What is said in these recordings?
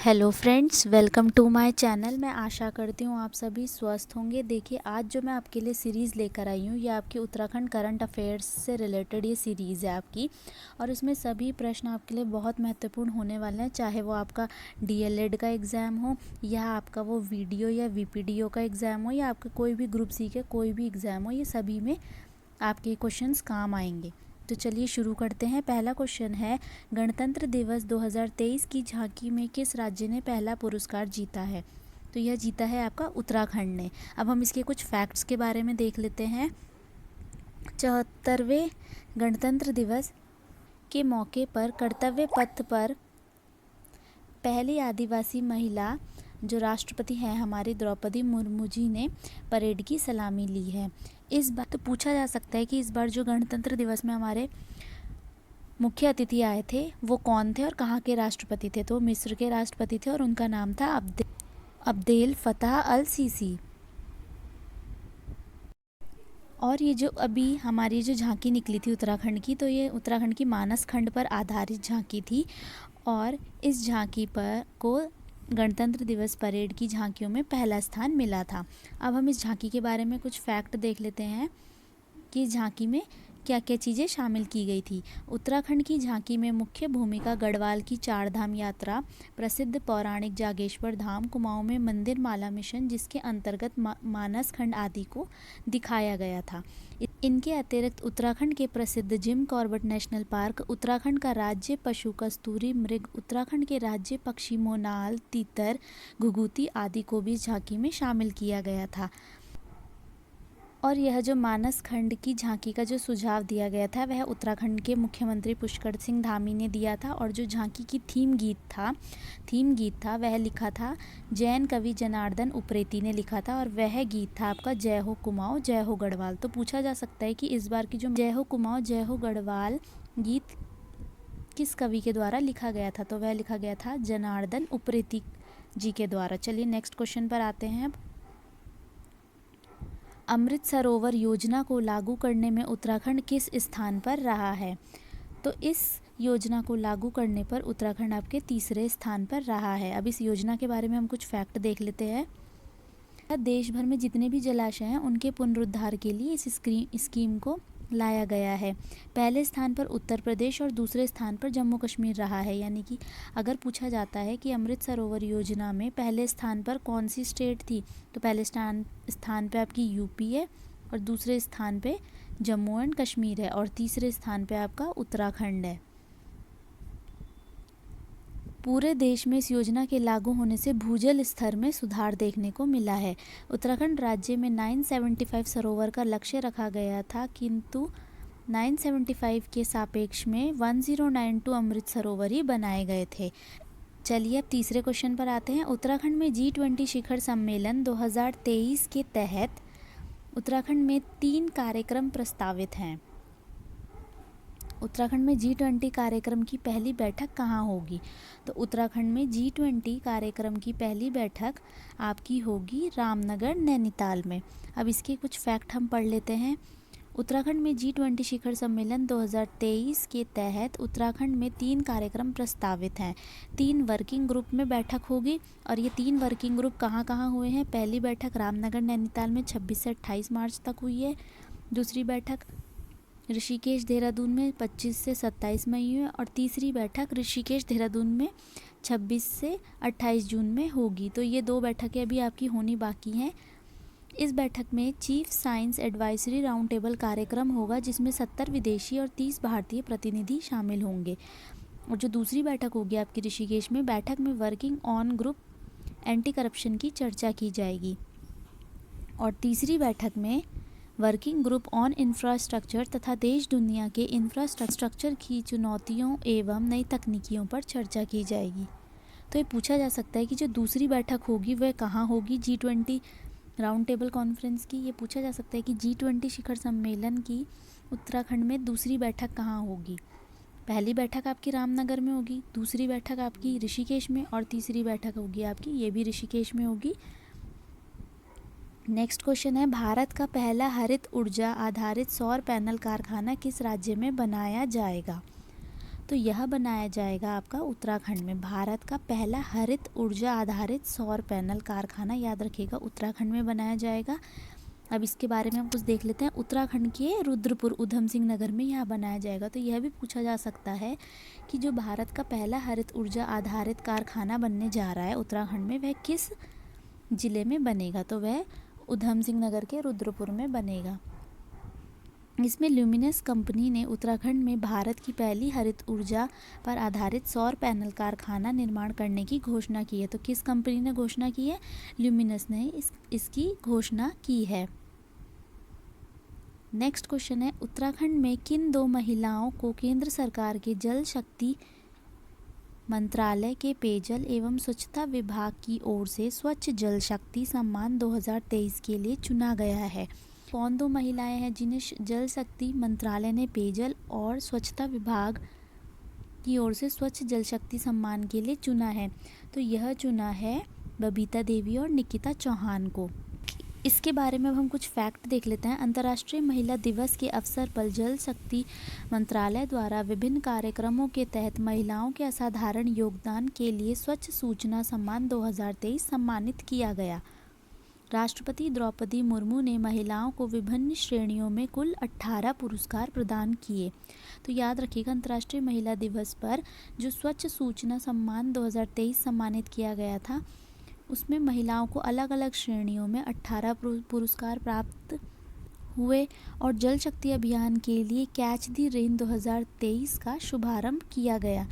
Hello friends, welcome to my channel. मैं आशा करती हूँ आप सभी स्वस्थ होंगे। देखिए, आज जो मैं आपके लिए सीरीज़ लेकर आई हूँ, ये आपकी उत्तराखंड करंट अफेयर्स से रिलेटेड ये सीरीज़ है आपकी, और इसमें सभी प्रश्न आपके लिए बहुत महत्वपूर्ण होने वाले हैं। चाहे वो आपका डीएलएड का एग्ज़ाम हो, या आपका वो वीडियो या वीपीडीओ का एग्ज़ाम हो, या आपका कोई भी ग्रुप सी के कोई भी एग्ज़ाम हो, ये सभी में आपके क्वेश्चंस काम आएंगे। तो चलिए शुरू करते हैं। पहला क्वेश्चन है, गणतंत्र दिवस 2023 की झांकी में किस राज्य ने पहला पुरस्कार जीता है? तो यह जीता है आपका उत्तराखंड ने। अब हम इसके कुछ फैक्ट्स के बारे में देख लेते हैं। 74वें गणतंत्र दिवस के मौके पर कर्तव्य पथ पर पहली आदिवासी महिला जो राष्ट्रपति हैं हमारी द्रौपदी मुर्मू जी ने परेड की सलामी ली है। इस बार तो पूछा जा सकता है कि इस बार जो गणतंत्र दिवस में हमारे मुख्य अतिथि आए थे वो कौन थे और कहाँ के राष्ट्रपति थे। तो मिस्र के राष्ट्रपति थे और उनका नाम था अब्देल फताह अल सीसी। और ये जो अभी हमारी जो झांकी निकली थी उत्तराखंड की, तो ये उत्तराखंड की मानस खंड पर आधारित झांकी थी, और इस झांकी पर को गणतंत्र दिवस परेड की झांकियों में पहला स्थान मिला था। अब हम इस झांकी के बारे में कुछ फैक्ट देख लेते हैं कि इस झांकी में क्या क्या चीज़ें शामिल की गई थी। उत्तराखंड की झांकी में मुख्य भूमिका गढ़वाल की चार धाम यात्रा, प्रसिद्ध पौराणिक जागेश्वर धाम, कुमाऊं में मंदिर माला मिशन जिसके अंतर्गत मानस खंड आदि को दिखाया गया था। इनके अतिरिक्त उत्तराखंड के प्रसिद्ध Jim Corbett national park, Uttarakhand का राज्य पशु कस्तूरी मृग, उत्तराखंड के राज्य पक्षी मोनाल, तीतर, घुघुती आदि को भी झांकी में शामिल किया गया था। और यह जो मानस खंड की झांकी का जो सुझाव दिया गया था वह उत्तराखंड के मुख्यमंत्री पुष्कर सिंह धामी ने दिया था। और जो झांकी की थीम गीत था वह लिखा था जैन कवि जनार्दन उप्रेती ने लिखा था, और वह गीत था आपका जय हो कुमाऊं जय हो गढ़वाल। तो पूछा जा सकता है कि इस बार की जो जय हो कुमाऊं जय हो गढ़वाल गीत किस कवि के द्वारा लिखा गया था? तो वह लिखा गया था जनार्दन उप्रेती जी के द्वारा। चलिए नेक्स्ट क्वेश्चन पर आते हैं। अब अमृत सरोवर योजना को लागू करने में उत्तराखंड किस स्थान पर रहा है? तो इस योजना को लागू करने पर उत्तराखंड आपके तीसरे स्थान पर रहा है। अब इस योजना के बारे में हम कुछ फैक्ट देख लेते हैं। देश भर में जितने भी जलाशय हैं उनके पुनरुद्धार के लिए इस स्कीम को लाया गया है। पहले स्थान पर उत्तर प्रदेश और दूसरे स्थान पर जम्मू कश्मीर रहा है। यानी कि अगर पूछा जाता है कि अमृत सरोवर योजना में पहले स्थान पर कौन सी स्टेट थी, तो पहले स्थान पे आपकी यूपी है, और दूसरे स्थान पे जम्मू एंड कश्मीर है, और तीसरे स्थान पे आपका उत्तराखंड है। पूरे देश में इस योजना के लागू होने से भूजल स्तर में सुधार देखने को मिला है। उत्तराखंड राज्य में 975 सरोवर का लक्ष्य रखा गया था, किंतु 975 के सापेक्ष में 1092 अमृत सरोवर ही बनाए गए थे। चलिए अब तीसरे क्वेश्चन पर आते हैं। उत्तराखंड में G20 शिखर सम्मेलन 2023 के तहत उत्तराखंड में 3 कार्यक्रम प्रस्तावित हैं। उत्तराखंड में G20 कार्यक्रम की पहली बैठक कहाँ होगी? तो उत्तराखंड में G20 कार्यक्रम की पहली बैठक आपकी होगी रामनगर नैनीताल में। अब इसके कुछ फैक्ट हम पढ़ लेते हैं। उत्तराखंड में G20 शिखर सम्मेलन 2023 के तहत उत्तराखंड में 3 कार्यक्रम प्रस्तावित हैं। 3 वर्किंग ग्रुप में बैठक होगी, और ये 3 वर्किंग ग्रुप कहाँ कहाँ हुए हैं? पहली बैठक रामनगर नैनीताल में 26 से 28 मार्च तक हुई है। दूसरी बैठक ऋषिकेश देहरादून में 25 से 27 मई में, और तीसरी बैठक ऋषिकेश देहरादून में 26 से 28 जून में होगी। तो ये 2 बैठकें अभी आपकी होनी बाकी हैं। इस बैठक में chief science advisory round table कार्यक्रम होगा, जिसमें 70 विदेशी और 30 भारतीय प्रतिनिधि शामिल होंगे। और जो दूसरी बैठक होगी आपकी ऋषिकेश में, बैठक में working on group anti corruption की चर्चा की जाएगी। और तीसरी बैठक में वर्किंग ग्रुप ऑन इंफ्रास्ट्रक्चर तथा देश दुनिया के इंफ्रास्ट्रक्चर की चुनौतियों एवं नई तकनीकियों पर चर्चा की जाएगी। तो ये पूछा जा सकता है कि जो दूसरी बैठक होगी वह कहाँ होगी G20 राउंड टेबल कॉन्फ्रेंस की। ये पूछा जा सकता है कि G20 शिखर सम्मेलन की उत्तराखंड में दूसरी बैठक कहाँ होगी? पहली बैठक आपकी रामनगर में होगी, दूसरी बैठक आपकी ऋषिकेश में, और तीसरी बैठक होगी आपकी ये भी ऋषिकेश में होगी। नेक्स्ट क्वेश्चन है, भारत का पहला हरित ऊर्जा आधारित सौर पैनल कारखाना किस राज्य में बनाया जाएगा? तो यह बनाया जाएगा आपका उत्तराखंड में। भारत का पहला हरित ऊर्जा आधारित सौर पैनल कारखाना, याद रखिएगा, उत्तराखंड में बनाया जाएगा। अब इसके बारे में हम कुछ देख लेते हैं। उत्तराखंड के रुद्रपुर उधम सिंह नगर में यह बनाया जाएगा। तो यह भी पूछा जा सकता है कि जो भारत का पहला हरित ऊर्जा आधारित कारखाना बनने जा रहा है उत्तराखंड में, वह किस ज़िले में बनेगा। तो वह उधम सिंह नगर के रुद्रपुर में बनेगा। इसमें ल्यूमिनस कंपनी ने उत्तराखंड में भारत की पहली हरित ऊर्जा पर आधारित सौर पैनल कारखाना निर्माण करने की घोषणा की है। तो किस कंपनी ने घोषणा की है? ल्यूमिनस ने इसकी घोषणा की है। नेक्स्ट क्वेश्चन है, उत्तराखंड में किन 2 महिलाओं को केंद्र सरकार के जल शक्ति मंत्रालय के पेयजल एवं स्वच्छता विभाग की ओर से स्वच्छ जल शक्ति सम्मान 2023 के लिए चुना गया है? कौन 2 महिलाएं हैं जिन्हें जल शक्ति मंत्रालय ने पेयजल और स्वच्छता विभाग की ओर से स्वच्छ जल शक्ति सम्मान के लिए चुना है? तो यह चुना है बबीता देवी और निकिता चौहान को। इसके बारे में अब हम कुछ फैक्ट देख लेते हैं। अंतर्राष्ट्रीय महिला दिवस के अवसर पर जल शक्ति मंत्रालय द्वारा विभिन्न कार्यक्रमों के तहत महिलाओं के असाधारण योगदान के लिए स्वच्छ सूचना सम्मान 2023 सम्मानित किया गया। राष्ट्रपति द्रौपदी मुर्मू ने महिलाओं को विभिन्न श्रेणियों में कुल 18 पुरस्कार प्रदान किए। तो याद रखिएगा, अंतर्राष्ट्रीय महिला दिवस पर जो स्वच्छ सूचना सम्मान 2023 सम्मानित किया गया था, उसमें महिलाओं को अलग अलग श्रेणियों में 18 पुरस्कार प्राप्त हुए। और जल शक्ति अभियान के लिए कैच द रेन 2023 का शुभारंभ किया गया।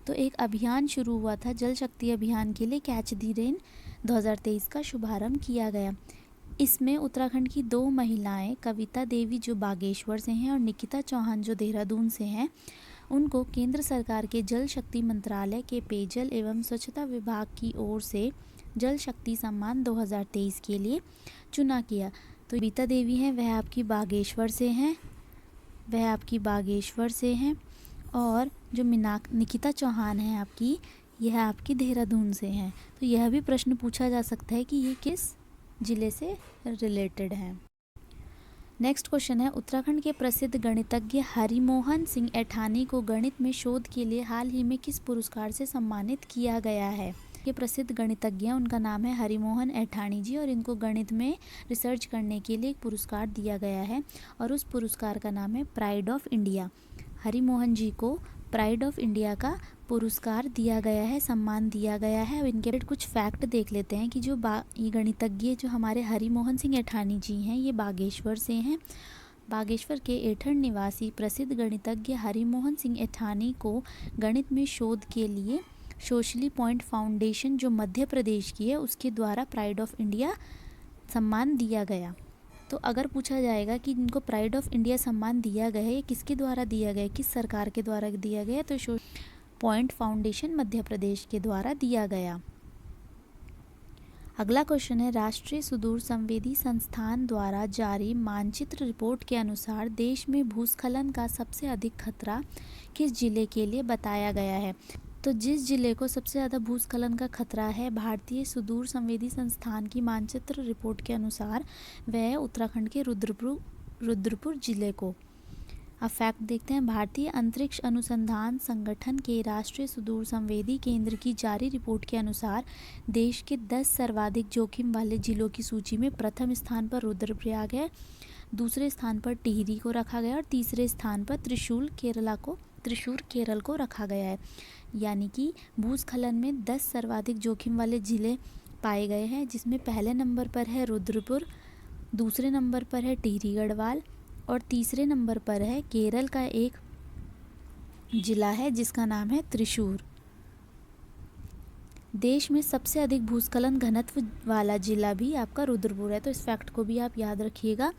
तो एक अभियान शुरू हुआ था जल शक्ति अभियान के लिए, कैच द रेन 2023 का शुभारंभ किया गया। इसमें उत्तराखंड की 2 महिलाएं, कविता देवी जो बागेश्वर से हैं और निकिता चौहान जो देहरादून से हैं, उनको केंद्र सरकार के जल शक्ति मंत्रालय के पेयजल एवं स्वच्छता विभाग की ओर से जल शक्ति सम्मान 2023 के लिए चुना किया। तो कविता देवी हैं, वह आपकी बागेश्वर से हैं और जो निकिता चौहान है आपकी, यह आपकी देहरादून से हैं। तो यह भी प्रश्न पूछा जा सकता है कि ये किस ज़िले से रिलेटेड हैं। नेक्स्ट क्वेश्चन है, उत्तराखंड के प्रसिद्ध गणितज्ञ हरिमोहन सिंह ऐठानी को गणित में शोध के लिए हाल ही में किस पुरस्कार से सम्मानित किया गया है? ये प्रसिद्ध गणितज्ञ हैं, उनका नाम है हरिमोहन ऐठानी जी, और इनको गणित में रिसर्च करने के लिए एक पुरस्कार दिया गया है और उस पुरस्कार का नाम है प्राइड ऑफ इंडिया। हरिमोहन जी को प्राइड ऑफ इंडिया का पुरस्कार दिया गया है, सम्मान दिया गया है। अब इनके कुछ फैक्ट देख लेते हैं कि जो ये गणितज्ञ जो हमारे हरिमोहन सिंह ऐठानी जी हैं, ये बागेश्वर से हैं। बागेश्वर के ऐठन निवासी प्रसिद्ध गणितज्ञ हरिमोहन सिंह ऐठानी को गणित में शोध के लिए सोशली पॉइंट फाउंडेशन जो मध्य प्रदेश की है, उसके द्वारा प्राइड ऑफ इंडिया सम्मान दिया गया। तो अगर पूछा जाएगा कि इनको प्राइड ऑफ इंडिया सम्मान दिया गया है, किसके द्वारा दिया गया, किस सरकार के द्वारा दिया गया, तो पॉइंट फाउंडेशन मध्य प्रदेश के द्वारा दिया गया। अगला क्वेश्चन है, राष्ट्रीय सुदूर संवेदी संस्थान द्वारा जारी मानचित्र रिपोर्ट के अनुसार देश में भूस्खलन का सबसे अधिक खतरा किस जिले के लिए बताया गया है? तो जिस जिले को सबसे ज़्यादा भूस्खलन का खतरा है भारतीय सुदूर संवेदी संस्थान की मानचित्र रिपोर्ट के अनुसार, वह उत्तराखंड के रुद्रपुर जिले को। अब फैक्ट देखते हैं, भारतीय अंतरिक्ष अनुसंधान संगठन के राष्ट्रीय सुदूर संवेदी केंद्र की जारी रिपोर्ट के अनुसार देश के 10 सर्वाधिक जोखिम वाले जिलों की सूची में प्रथम स्थान पर रुद्रप्रयाग है, दूसरे स्थान पर टिहरी को रखा गया और तीसरे स्थान पर त्रिशूर केरल को रखा गया है। यानी कि भूस्खलन में 10 सर्वाधिक जोखिम वाले जिले पाए गए हैं, जिसमें पहले नंबर पर है रुद्रपुर, दूसरे नंबर पर है टिहरी गढ़वाल और तीसरे नंबर पर है केरल का एक जिला है जिसका नाम है त्रिशूर। देश में सबसे अधिक भूस्खलन घनत्व वाला जिला भी आपका रुद्रपुर है। तो इस फैक्ट को भी आप याद रखिएगा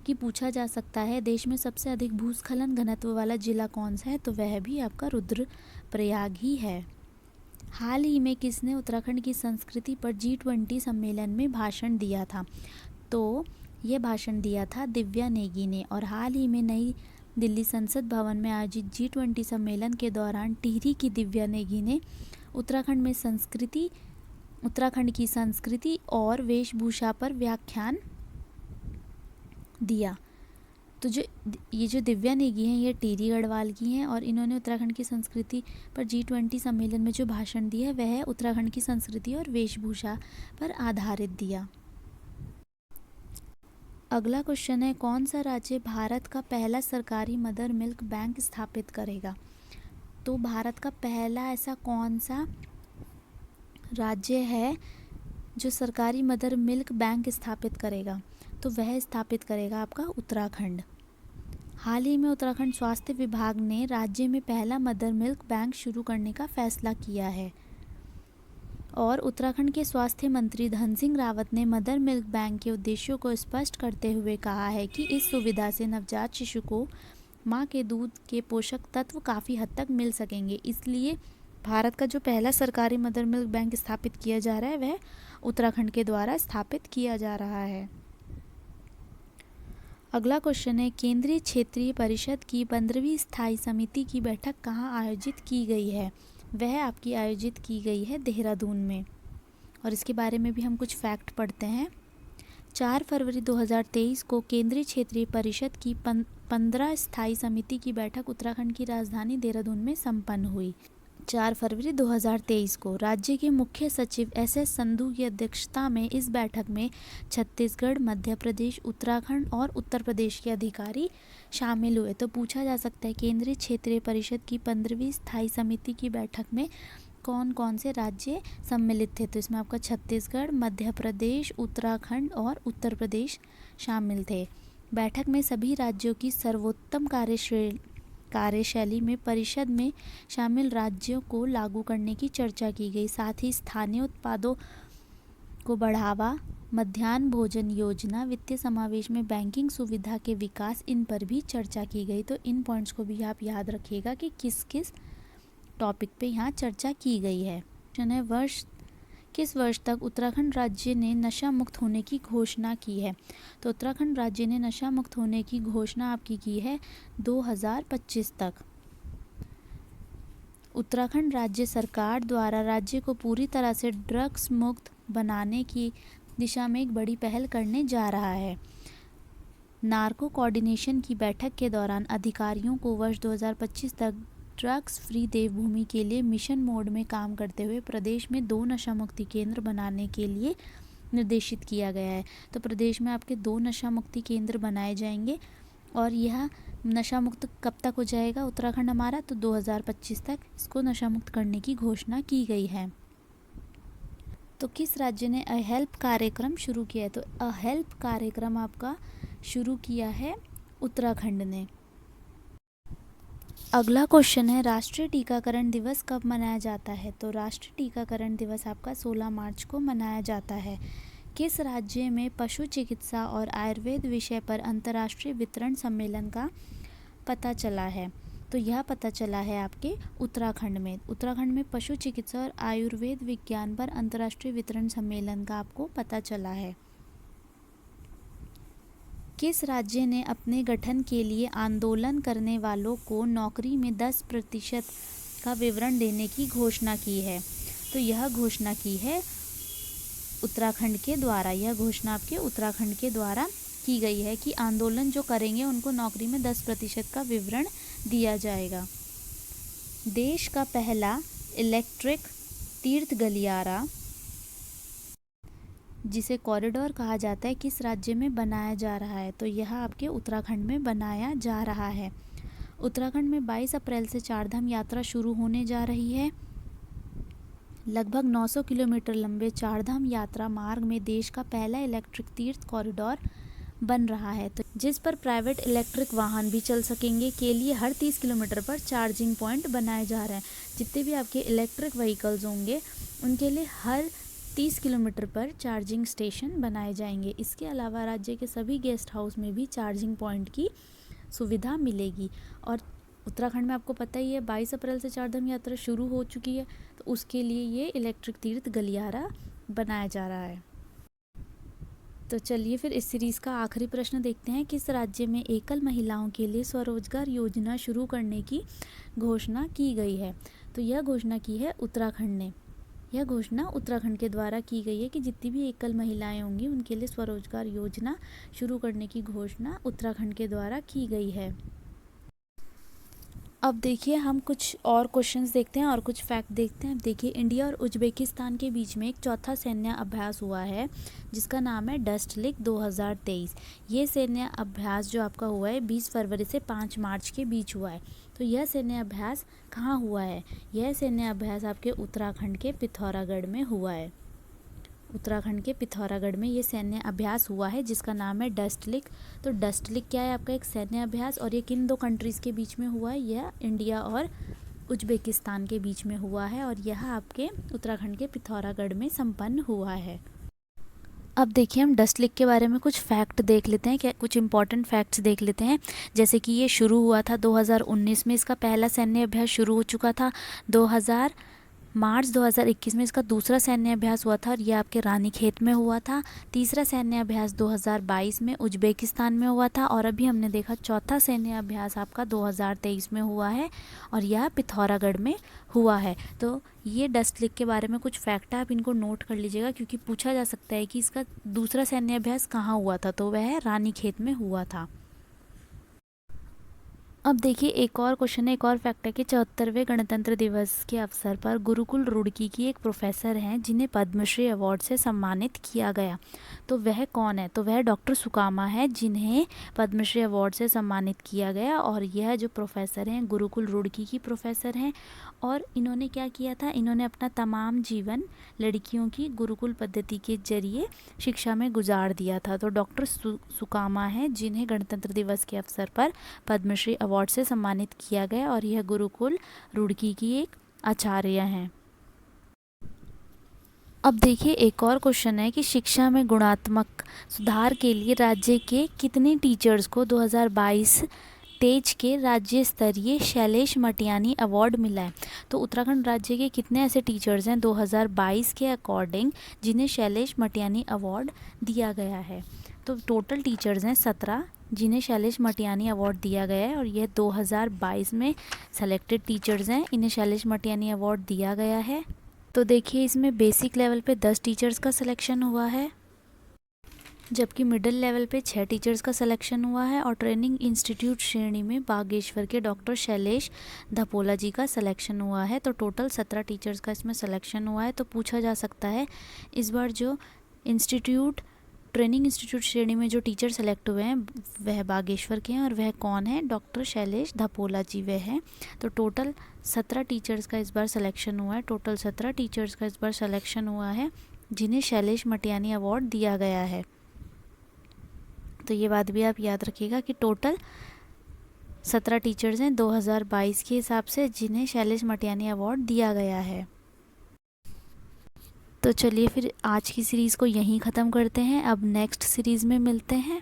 कि पूछा जा सकता है देश में सबसे अधिक भूस्खलन घनत्व वाला जिला कौन सा है, तो वह भी आपका रुद्रप्रयाग ही है। हाल ही में किसने उत्तराखंड की संस्कृति पर G20 सम्मेलन में भाषण दिया था? तो ये भाषण दिया था दिव्या नेगी ने। और हाल ही में नई दिल्ली संसद भवन में आयोजित G20 सम्मेलन के दौरान टिहरी की दिव्या नेगी ने उत्तराखंड की संस्कृति और वेशभूषा पर व्याख्यान दिया। तो ये जो दिव्या नेगी हैं ये टिहरी गढ़वाल की हैं और इन्होंने उत्तराखंड की संस्कृति पर G20 सम्मेलन में जो भाषण दिया वह है उत्तराखंड की संस्कृति और वेशभूषा पर आधारित दिया। अगला क्वेश्चन है, कौन सा राज्य भारत का पहला सरकारी मदर मिल्क बैंक स्थापित करेगा? तो भारत का पहला ऐसा कौन सा राज्य है जो सरकारी मदर मिल्क बैंक स्थापित करेगा? तो वह स्थापित करेगा आपका उत्तराखंड। हाल ही में उत्तराखंड स्वास्थ्य विभाग ने राज्य में पहला मदर मिल्क बैंक शुरू करने का फैसला किया है और उत्तराखंड के स्वास्थ्य मंत्री धन सिंह रावत ने मदर मिल्क बैंक के उद्देश्यों को स्पष्ट करते हुए कहा है कि इस सुविधा से नवजात शिशु को मां के दूध के पोषक तत्व काफ़ी हद तक मिल सकेंगे। इसलिए भारत का जो पहला सरकारी मदर मिल्क बैंक स्थापित किया जा रहा है वह उत्तराखंड के द्वारा स्थापित किया जा रहा है। अगला क्वेश्चन है, केंद्रीय क्षेत्रीय परिषद की 15वीं स्थायी समिति की बैठक कहाँ आयोजित की गई है? वह आपकी आयोजित की गई है देहरादून में और इसके बारे में भी हम कुछ फैक्ट पढ़ते हैं। 4 फरवरी 2023 को केंद्रीय क्षेत्रीय परिषद की 15 स्थायी समिति की बैठक उत्तराखंड की राजधानी देहरादून में संपन्न हुई। 4 फरवरी 2023 को राज्य के मुख्य सचिव SS संधू की अध्यक्षता में इस बैठक में छत्तीसगढ़, मध्य प्रदेश, उत्तराखंड और उत्तर प्रदेश के अधिकारी शामिल हुए। तो पूछा जा सकता है केंद्रीय क्षेत्रीय परिषद की 15वीं स्थायी समिति की बैठक में कौन कौन से राज्य सम्मिलित थे? तो इसमें आपका छत्तीसगढ़, मध्य प्रदेश, उत्तराखंड और उत्तर प्रदेश शामिल थे। बैठक में सभी राज्यों की सर्वोत्तम कार्यशैली में परिषद में शामिल राज्यों को लागू करने की चर्चा की गई। साथ ही स्थानीय उत्पादों को बढ़ावा, मध्याह्न भोजन योजना, वित्तीय समावेश में बैंकिंग सुविधा के विकास, इन पर भी चर्चा की गई। तो इन पॉइंट्स को भी आप याद रखिएगा कि किस किस टॉपिक पे यहाँ चर्चा की गई है। क्वेश्चन है, किस वर्ष तक उत्तराखंड राज्य ने नशा मुक्त होने की घोषणा की है? तो उत्तराखंड राज्य ने नशा मुक्त होने की घोषणा आपकी की है 2025 तक। उत्तराखंड राज्य सरकार द्वारा राज्य को पूरी तरह से ड्रग्स मुक्त बनाने की दिशा में एक बड़ी पहल करने जा रहा है। नार्को कोऑर्डिनेशन की बैठक के दौरान अधिकारियों को वर्ष 2025 तक ड्रग्स फ्री देवभूमि के लिए मिशन मोड में काम करते हुए प्रदेश में 2 नशा मुक्ति केंद्र बनाने के लिए निर्देशित किया गया है। तो प्रदेश में आपके 2 नशा मुक्ति केंद्र बनाए जाएंगे और यह नशा मुक्त कब तक हो जाएगा उत्तराखंड हमारा? तो 2025 तक इसको नशा मुक्त करने की घोषणा की गई है। तो किस राज्य ने अहेल्प कार्यक्रम शुरू किया है? तो अहेल्प कार्यक्रम आपका शुरू किया है उत्तराखंड ने। अगला क्वेश्चन है, राष्ट्रीय टीकाकरण दिवस कब मनाया जाता है? तो राष्ट्रीय टीकाकरण दिवस आपका 16 मार्च को मनाया जाता है। किस राज्य में पशु चिकित्सा और आयुर्वेद विषय पर अंतर्राष्ट्रीय वितरण सम्मेलन का पता चला है? तो यह पता चला है आपके उत्तराखंड में। उत्तराखंड में पशु चिकित्सा और आयुर्वेद विज्ञान पर अंतर्राष्ट्रीय वितरण सम्मेलन का आपको पता चला है। किस राज्य ने अपने गठन के लिए आंदोलन करने वालों को नौकरी में 10% का विवरण देने की घोषणा की है? तो यह घोषणा की है उत्तराखंड के द्वारा। यह घोषणा आपके उत्तराखंड के द्वारा की गई है कि आंदोलन जो करेंगे उनको नौकरी में 10% का विवरण दिया जाएगा। देश का पहला इलेक्ट्रिक तीर्थ गलियारा जिसे कॉरिडोर कहा जाता है किस राज्य में बनाया जा रहा है? तो यह आपके उत्तराखंड में बनाया जा रहा है। उत्तराखंड में 22 अप्रैल से चारधाम यात्रा शुरू होने जा रही है। लगभग 900 किलोमीटर लंबे चारधाम यात्रा मार्ग में देश का पहला इलेक्ट्रिक तीर्थ कॉरिडोर बन रहा है, तो जिस पर प्राइवेट इलेक्ट्रिक वाहन भी चल सकेंगे। के लिए हर 30 किलोमीटर पर चार्जिंग पॉइंट बनाए जा रहे हैं। जितने भी आपके इलेक्ट्रिक व्हीकल्स होंगे उनके लिए हर 30 किलोमीटर पर चार्जिंग स्टेशन बनाए जाएंगे। इसके अलावा राज्य के सभी गेस्ट हाउस में भी चार्जिंग पॉइंट की सुविधा मिलेगी। और उत्तराखंड में आपको पता ही है 22 अप्रैल से चारधाम यात्रा शुरू हो चुकी है, तो उसके लिए ये इलेक्ट्रिक तीर्थ गलियारा बनाया जा रहा है। तो चलिए फिर इस सीरीज़ का आखिरी प्रश्न देखते हैं। किस राज्य में एकल महिलाओं के लिए स्वरोजगार योजना शुरू करने की घोषणा की गई है? तो यह घोषणा की है उत्तराखंड ने। यह घोषणा उत्तराखंड के द्वारा की गई है कि जितनी भी एकल महिलाएं होंगी उनके लिए स्वरोजगार योजना शुरू करने की घोषणा उत्तराखंड के द्वारा की गई है। अब देखिए हम कुछ और क्वेश्चंस देखते हैं और कुछ फैक्ट देखते हैं। देखिए इंडिया और उज्बेकिस्तान के बीच में एक चौथा सैन्य अभ्यास हुआ है जिसका नाम है डस्ट लेक 2023। ये सैन्य अभ्यास जो आपका हुआ है 20 फरवरी से 5 मार्च के बीच हुआ है। तो यह सैन्य अभ्यास कहाँ हुआ है? यह सैन्य अभ्यास आपके उत्तराखंड के पिथौरागढ़ में हुआ है। उत्तराखंड के पिथौरागढ़ में ये सैन्य अभ्यास हुआ है जिसका नाम है डस्ट लेक। तो डस्ट लेक क्या है? आपका एक सैन्य अभ्यास, और ये किन दो कंट्रीज़ के बीच में हुआ है? यह इंडिया और उज्बेकिस्तान के बीच में हुआ है और यह आपके उत्तराखंड के पिथौरागढ़ में संपन्न हुआ है। अब देखिए हम डस्ट लेक के बारे में कुछ फैक्ट देख लेते हैं, क्या कुछ इंपॉर्टेंट फैक्ट्स देख लेते हैं। जैसे कि ये शुरू हुआ था 2019 में, इसका पहला सैन्य अभ्यास शुरू हो चुका था। मार्च 2021 में इसका दूसरा सैन्य अभ्यास हुआ था और ये आपके रानीखेत में हुआ था। तीसरा सैन्य अभ्यास 2022 में उज्बेकिस्तान में हुआ था और अभी हमने देखा चौथा सैन्य अभ्यास आपका 2023 में हुआ है और यह पिथौरागढ़ में हुआ है। तो ये डस्ट लेक के बारे में कुछ फैक्ट है, आप इनको नोट कर लीजिएगा क्योंकि पूछा जा सकता है कि इसका दूसरा सैन्य अभ्यास कहाँ हुआ था, तो वह रानीखेत में हुआ था। अब देखिए एक और क्वेश्चन है, एक और फैक्ट है कि 74वें गणतंत्र दिवस के अवसर पर गुरुकुल रुड़की की एक प्रोफेसर हैं जिन्हें पद्मश्री अवार्ड से सम्मानित किया गया। तो वह कौन है? तो वह डॉक्टर सुकामा है जिन्हें पद्मश्री अवार्ड से सम्मानित किया गया और यह जो प्रोफेसर हैं गुरुकुल रुड़की की प्रोफेसर हैं। और इन्होंने क्या किया था? इन्होंने अपना तमाम जीवन लड़कियों की गुरुकुल पद्धति के जरिए शिक्षा में गुजार दिया था। तो डॉक्टर सुकामा है जिन्हें गणतंत्र दिवस के अवसर पर पद्मश्री अवार्ड से सम्मानित किया गया और यह गुरुकुल रुड़की की एक आचार्य हैं। अब देखिए एक और क्वेश्चन है कि शिक्षा में गुणात्मक सुधार के लिए राज्य के कितने टीचर्स को 2022 तेज के राज्य स्तरीय शैलेश मटियानी अवार्ड मिला है? तो उत्तराखंड राज्य के कितने ऐसे टीचर्स हैं 2022 के अकॉर्डिंग जिन्हें शैलेश मटियानी अवार्ड दिया गया है? तो टोटल टीचर्स हैं 17 जिन्हें शैलेश मटियानी अवार्ड दिया गया है और यह 2022 में सेलेक्टेड टीचर्स हैं, इन्हें शैलेश मटियानी अवार्ड दिया गया है। तो देखिए इसमें बेसिक लेवल पे 10 टीचर्स का सिलेक्शन हुआ है, जबकि मिडिल लेवल पे 6 टीचर्स का सिलेक्शन हुआ है और ट्रेनिंग इंस्टीट्यूट श्रेणी में बागेश्वर के डॉक्टर शैलेश धपोला जी का सिलेक्शन हुआ है। तो टोटल 17 टीचर्स का इसमें सिलेक्शन हुआ है। तो पूछा जा सकता है इस बार जो ट्रेनिंग इंस्टीट्यूट श्रेणी में जो टीचर सेलेक्ट हुए हैं वह बागेश्वर के हैं और वह कौन है? डॉक्टर शैलेश धपोला जी वह हैं। तो टोटल 17 टीचर्स का इस बार सिलेक्शन हुआ है, टोटल 17 टीचर्स का इस बार सिलेक्शन हुआ है जिन्हें शैलेश मटियानी अवार्ड दिया गया है। तो ये बात भी आप याद रखिएगा कि टोटल 17 टीचर्स हैं 2022 के हिसाब से जिन्हें शैलेश मटियानी अवार्ड दिया गया है। तो चलिए फिर आज की सीरीज़ को यहीं ख़त्म करते हैं, अब नेक्स्ट सीरीज़ में मिलते हैं।